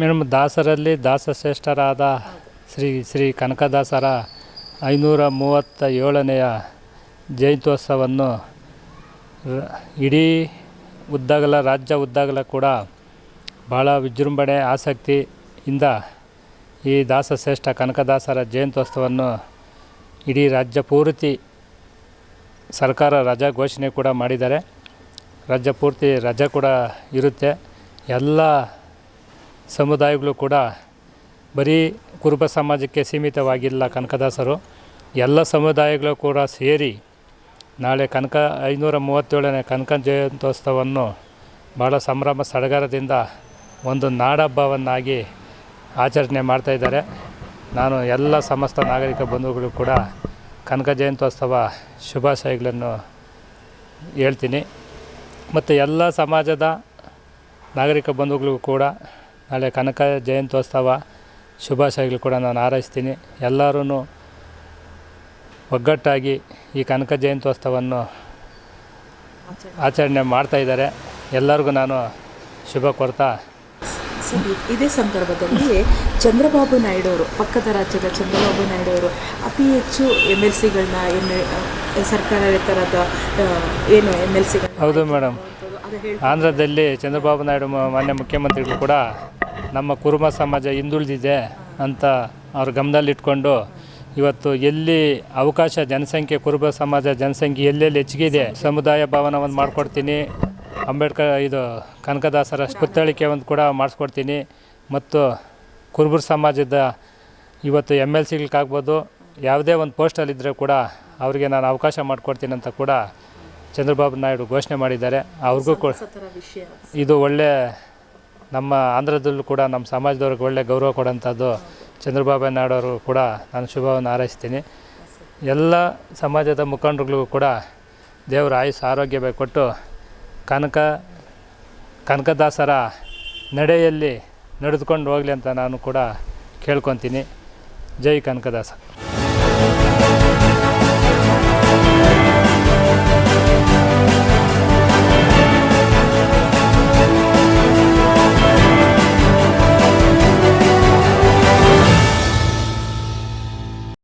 Madam, ದಾಸರಲ್ಲಿ ದಾಸಶ್ರೇಷ್ಠರಾದ Shri Shri ಕನಕದಾಸರ 537ನೆಯ ಜಯಂತ್ಯೋತ್ಸವವನ್ನು ಇಡೀ ಉದ್ದಗಲ ರಾಜ್ಯ ಉದ್ದಗಲ ಕೂಡ ಭಾಳ ವಿಜೃಂಭಣೆ ಆಸಕ್ತಿಯಿಂದ ಈ ದಾಸಶ್ರೇಷ್ಠ ಕನಕದಾಸರ ಜಯಂತ್ಯೋತ್ಸವವನ್ನು ಇಡೀ ರಾಜ್ಯ ಪೂರ್ತಿ ಸರ್ಕಾರ ರಜಾ ಘೋಷಣೆ ಕೂಡ ಮಾಡಿದ್ದಾರೆ. ರಾಜ್ಯ ಪೂರ್ತಿ ರಜೆ ಕೂಡ ಇರುತ್ತೆ. ಎಲ್ಲ ಸಮುದಾಯಗಳು ಕೂಡ ಬರೀ ಕುರುಬ ಸಮಾಜಕ್ಕೆ ಸೀಮಿತವಾಗಿಲ್ಲ. ಕನಕದಾಸರು ಎಲ್ಲ ಸಮುದಾಯಗಳು ಕೂಡ ಸೇರಿ ನಾಳೆ 537ನೇ ಕನಕ ಜಯಂತ್ಯೋತ್ಸವವನ್ನು ಭಾಳ ಸಂಭ್ರಮ ಸಡಗರದಿಂದ ಒಂದು ನಾಡಹಬ್ಬವನ್ನಾಗಿ ಆಚರಣೆ ಮಾಡ್ತಾಯಿದ್ದಾರೆ. ನಾನು ಎಲ್ಲ ಸಮಸ್ತ ನಾಗರಿಕ ಬಂಧುಗಳು ಕೂಡ ಕನಕ ಜಯಂತ್ಯೋತ್ಸವ ಶುಭಾಶಯಗಳನ್ನು ಹೇಳ್ತೀನಿ. ಮತ್ತು ಎಲ್ಲ ಸಮಾಜದ ನಾಗರಿಕ ಬಂಧುಗಳಿಗೂ ಕೂಡ ನಾಳೆ ಕನಕ ಜಯಂತ್ಯೋತ್ಸವ ಶುಭಾಶಯಗಳು ಕೂಡ ನಾನು ಹಾರೈಸ್ತೀನಿ. ಎಲ್ಲರೂ ಒಗ್ಗಟ್ಟಾಗಿ ಈ ಕನಕ ಜಯಂತ್ಯೋತ್ಸವವನ್ನು ಆಚರಣೆ ಮಾಡ್ತಾಯಿದ್ದಾರೆ. ಎಲ್ಲರಿಗೂ ನಾನು ಶುಭ ಕೋರ್ತಾ. ಇದೇ ಸಂದರ್ಭದಲ್ಲಿ ಚಂದ್ರಬಾಬು ನಾಯ್ಡು ಅವರು, ಪಕ್ಕದ ರಾಜ್ಯದ ಚಂದ್ರಬಾಬು ನಾಯ್ಡು ಅವರು ಅತಿ ಹೆಚ್ಚು MLCಗಳನ್ನ ಸರ್ಕಾರೇತರದ MLCಗಳನ್ನ. ಹೌದು ಮೇಡಮ್, ಆಂಧ್ರದಲ್ಲಿ ಚಂದ್ರಬಾಬು ನಾಯ್ಡು ಮಾನ್ಯ ಮುಖ್ಯಮಂತ್ರಿಗಳು ಕೂಡ ನಮ್ಮ ಕುರುಬ ಸಮಾಜ ಹಿಂದುಳಿದಿದೆ ಅಂತ ಅವ್ರ ಗಮನದಲ್ಲಿಟ್ಕೊಂಡು ಇವತ್ತು ಎಲ್ಲಿ ಅವಕಾಶ ಜನಸಂಖ್ಯೆ ಕುರುಬ ಸಮಾಜ ಜನಸಂಖ್ಯೆ ಎಲ್ಲೆಲ್ಲಿ ಹೆಚ್ಚಿಗಿದೆ ಸಮುದಾಯ ಭವನವನ್ನು ಮಾಡಿಕೊಡ್ತೀನಿ, ಅಂಬೇಡ್ಕರ್ ಕನಕದಾಸರ ಪುತ್ಥಳಿಕೆ ಒಂದು ಕೂಡ ಮಾಡಿಸ್ಕೊಡ್ತೀನಿ, ಮತ್ತು ಕುರುಬರ ಸಮಾಜದ ಇವತ್ತು MLCಗಳಾಗ್ಬೋದು ಯಾವುದೇ ಒಂದು ಪೋಸ್ಟಲ್ಲಿದ್ದರೆ ಕೂಡ ಅವರಿಗೆ ನಾನು ಅವಕಾಶ ಮಾಡಿಕೊಡ್ತೀನಿ ಅಂತ ಕೂಡ ಚಂದ್ರಬಾಬು ನಾಯ್ಡು ಘೋಷಣೆ ಮಾಡಿದ್ದಾರೆ. ಅವ್ರಿಗೂ ಕೂಡ ಇದು ಒಳ್ಳೆ ನಮ್ಮ ಆಂಧ್ರದಲ್ಲೂ ಕೂಡ ನಮ್ಮ ಸಮಾಜದವ್ರಿಗೆ ಒಳ್ಳೆ ಗೌರವ ಕೊಡೋಂಥದ್ದು. ಚಂದ್ರಬಾಬು ನಾಯ್ಡು ಅವರು ಕೂಡ ನಾನು ಶುಭವನ್ನು ಹಾರೈಸ್ತೀನಿ. ಎಲ್ಲ ಸಮಾಜದ ಮುಖಂಡರುಗಳಿಗೂ ಕೂಡ ದೇವರ ಆಯುಷ್ಯ ಆರೋಗ್ಯ ಕೊಟ್ಟು ಕನಕದಾಸರ ನಡೆಯಲ್ಲಿ ನಡೆದುಕೊಂಡು ಹೋಗಲಿ ಅಂತ ನಾನು ಕೂಡ ಕೇಳ್ಕೊತೀನಿ. ಜೈ ಕನಕದಾಸ.